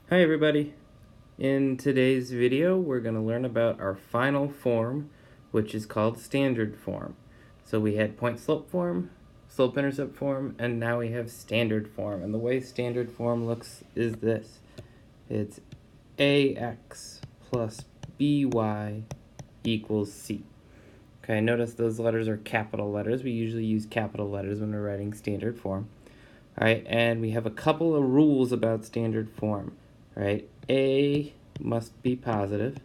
Hi everybody. In today's video we're going to learn about our final form, which is called standard form. So we had point slope form, slope intercept form, and now we have standard form. And the way standard form looks is this. It's ax plus by equals c. Okay, notice those letters are capital letters. We usually use capital letters when we're writing standard form. All right, and we have a couple of rules about standard form. All right, A must be positive.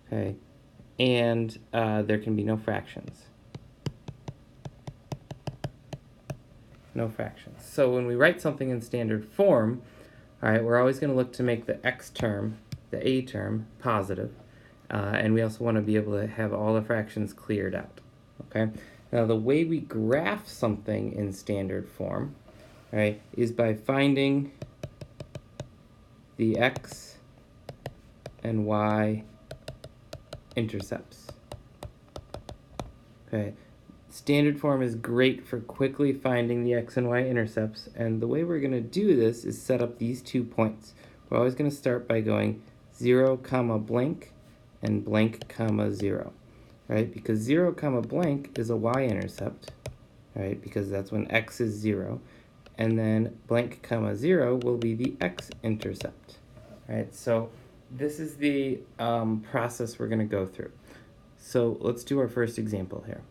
Okay, and there can be no fractions. No fractions. So when we write something in standard form, all right, we're always going to look to make the x term, the a term, positive. And we also want to be able to have all the fractions cleared out. Okay, now the way we graph something in standard form, right, is by finding the x and y intercepts. Okay, standard form is great for quickly finding the x and y intercepts, and the way we're going to do this is set up these 2 points. We're always going to start by going 0 comma blank and blank comma 0, right? Because 0 comma blank is a y-intercept, right? Because that's when x is 0, and then blank comma 0 will be the x-intercept, right? So this is the process we're going to go through. So let's do our first example here.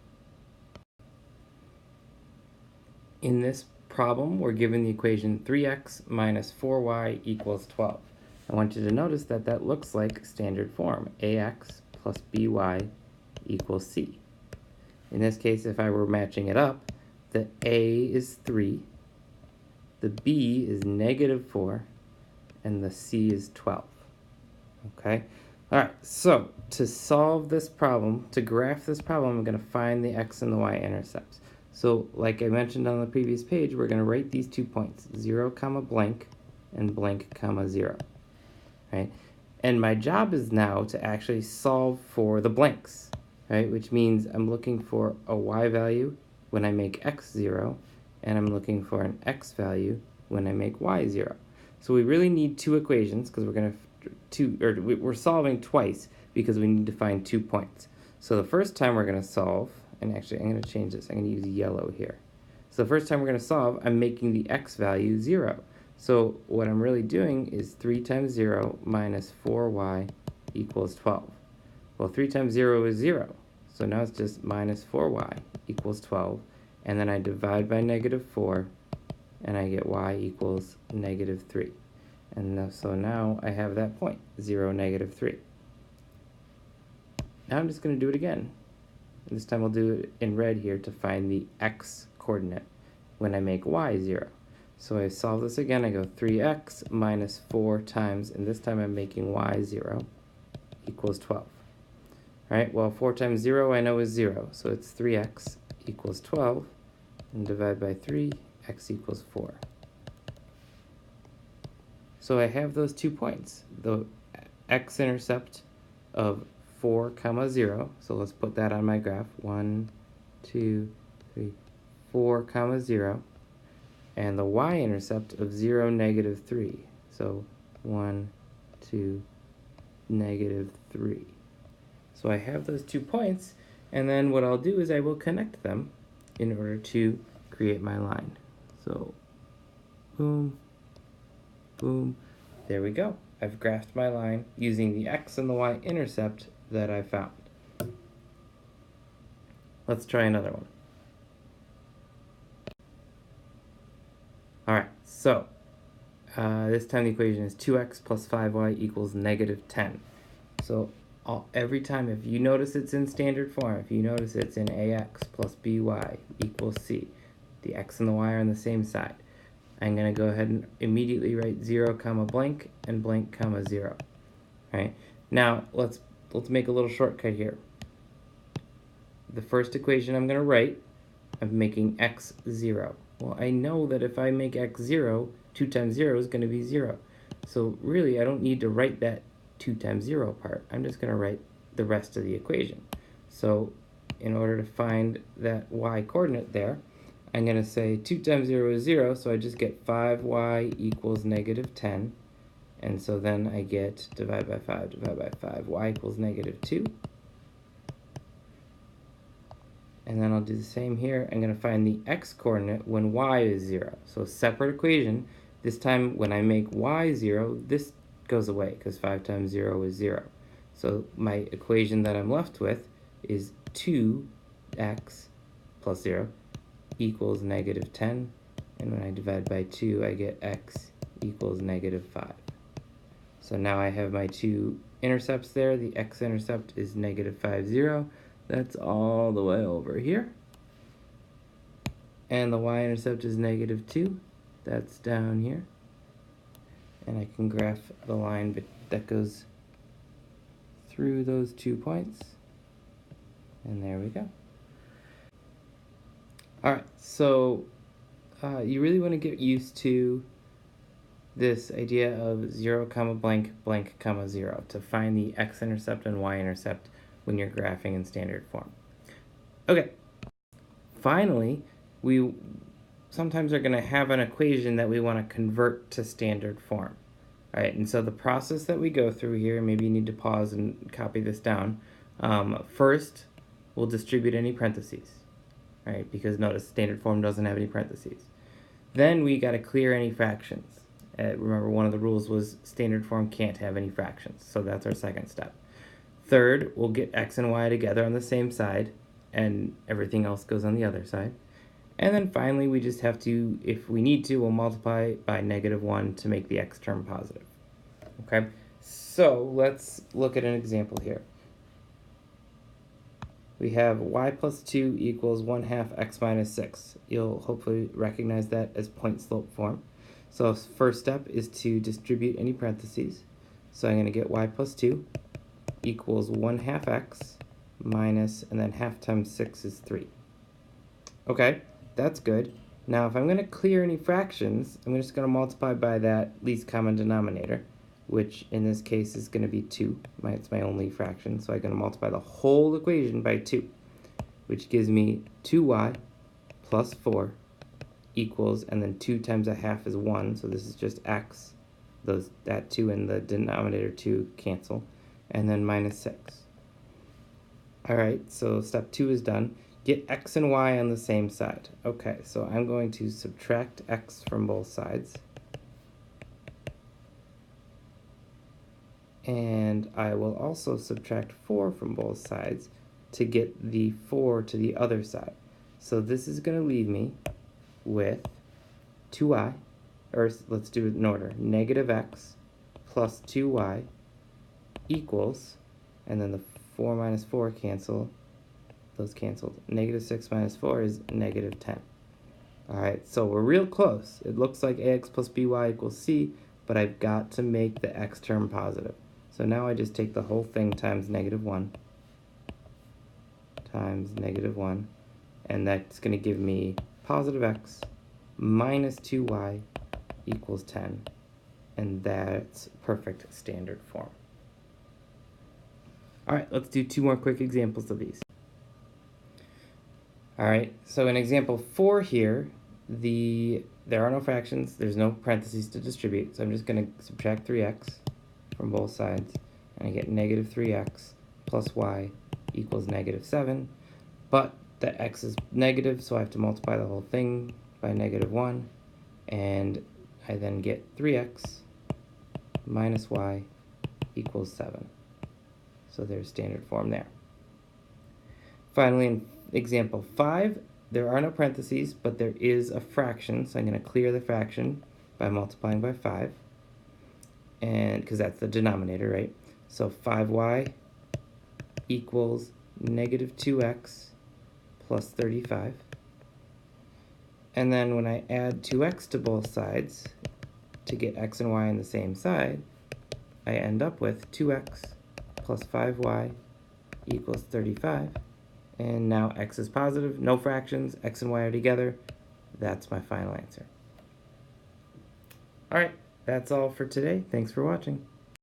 In this problem, we're given the equation 3x minus 4y equals 12. I want you to notice that that looks like standard form, ax plus by equals c. In this case, if I were matching it up, the a is 3, the b is negative 4, and the c is 12. Okay? All right, so to solve this problem, to graph this problem, I'm going to find the x and the y intercepts. So like I mentioned on the previous page, we're going to write these 2 points, 0 comma blank and blank comma 0. Right? And my job is now to actually solve for the blanks, right? Which means I'm looking for a y value when I make x 0, and I'm looking for an x value when I make y 0. So we really need 2 equations because we're solving twice because we need to find 2 points. So the first time we're going to solve, and actually I'm going to change this, I'm going to use yellow here. So the first time we're going to solve, I'm making the x value 0. So what I'm really doing is 3 times 0 minus 4y equals 12. Well, 3 times 0 is 0. So now it's just minus 4y equals 12. And then I divide by negative 4, and I get y equals negative 3. And so now I have that point, 0, negative 3. Now I'm just going to do it again. And this time I'll do it in red here to find the x coordinate when I make y 0. So I solve this again. I go 3x minus 4 times, and this time I'm making y 0 equals 12. All right, well, 4 times 0 I know is 0, so it's 3x equals 12, and divide by 3, x equals 4. So I have those 2 points, the x-intercept of 4 comma 0, so let's put that on my graph, 1, 2, 3, 4 comma 0, and the y-intercept of 0, negative 3, so 1, 2, negative 3. So I have those 2 points, and then what I'll do is I will connect them in order to create my line. So boom, boom, there we go. I've graphed my line using the x and the y intercept that I found. Let's try another one. All right, so this time the equation is 2x plus 5y equals negative 10. So every time, if you notice it's in standard form, if you notice it's in ax plus by equals c, the x and the y are on the same side. I'm going to go ahead and immediately write 0 comma blank and blank comma 0. Right? Now let's make a little shortcut here. The first equation I'm going to write, I'm making x 0. Well, I know that if I make x 0, 2 times 0 is going to be 0. So really, I don't need to write that 2 times 0 part. I'm just going to write the rest of the equation. So in order to find that y coordinate there, I'm going to say 2 times 0 is 0, so I just get 5y equals negative 10. And so then I get divide by 5, y equals negative 2. And then I'll do the same here. I'm going to find the x-coordinate when y is 0. So separate equation. This time when I make y 0, this goes away because 5 times 0 is 0. So my equation that I'm left with is 2x plus 0 equals negative 10. And when I divide by 2, I get x equals negative 5. So now I have my two intercepts there. The x-intercept is negative 5, 0. That's all the way over here. And the y-intercept is negative 2. That's down here. And I can graph the line that goes through those 2 points. And there we go. All right, so you really want to get used to this idea of 0, comma, blank, blank, comma, 0 to find the x-intercept and y-intercept when you're graphing in standard form. Okay, finally, we sometimes are going to have an equation that we want to convert to standard form. All right, and so the process that we go through here, maybe you need to pause and copy this down. First, we'll distribute any parentheses, right? Because notice standard form doesn't have any parentheses. Then we got to clear any fractions. Remember, one of the rules was standard form can't have any fractions, so that's our second step. Third, we'll get x and y together on the same side, and everything else goes on the other side. And then finally, we just have to, if we need to, we'll multiply by negative 1 to make the x term positive. Okay, so let's look at an example here. We have y plus 2 equals 1/2 x minus 6. You'll hopefully recognize that as point-slope form. So first step is to distribute any parentheses. So I'm going to get y plus 2 equals 1/2 x minus, and then half times 6 is 3. Okay, that's good. Now if I'm going to clear any fractions, I'm just going to multiply by that least common denominator, which in this case is going to be 2. It's my only fraction, so I'm going to multiply the whole equation by 2, which gives me 2y plus 4 equals, and then 2 times 1/2 is 1, so this is just x. That 2 and the denominator 2 cancel, and then minus 6. Alright, so step 2 is done. Get x and y on the same side. Okay, so I'm going to subtract x from both sides. And I will also subtract 4 from both sides to get the 4 to the other side. So this is going to leave me with 2y, or let's do it in order, negative x plus 2y equals, and then the 4 minus 4 cancel, those canceled. Negative 6 minus 4 is negative 10. Alright, so we're real close. It looks like ax plus by equals c, but I've got to make the x term positive. So now I just take the whole thing times negative 1 times negative 1, and that's going to give me positive x minus 2y equals 10, and that's perfect standard form. All right, let's do 2 more quick examples of these. All right, so in example 4 here, there are no fractions, there's no parentheses to distribute, so I'm just going to subtract 3x from both sides, and I get negative 3x plus y equals negative 7, but the x is negative, so I have to multiply the whole thing by negative 1, and I then get 3x minus y equals 7. So there's standard form there. Finally, in example 5, there are no parentheses, but there is a fraction, so I'm going to clear the fraction by multiplying by 5, and because that's the denominator, right? So 5y equals negative 2x plus 35. And then when I add 2x to both sides to get x and y on the same side, I end up with 2x plus 5y equals 35. And now x is positive, no fractions, x and y are together. That's my final answer. All right, that's all for today. Thanks for watching.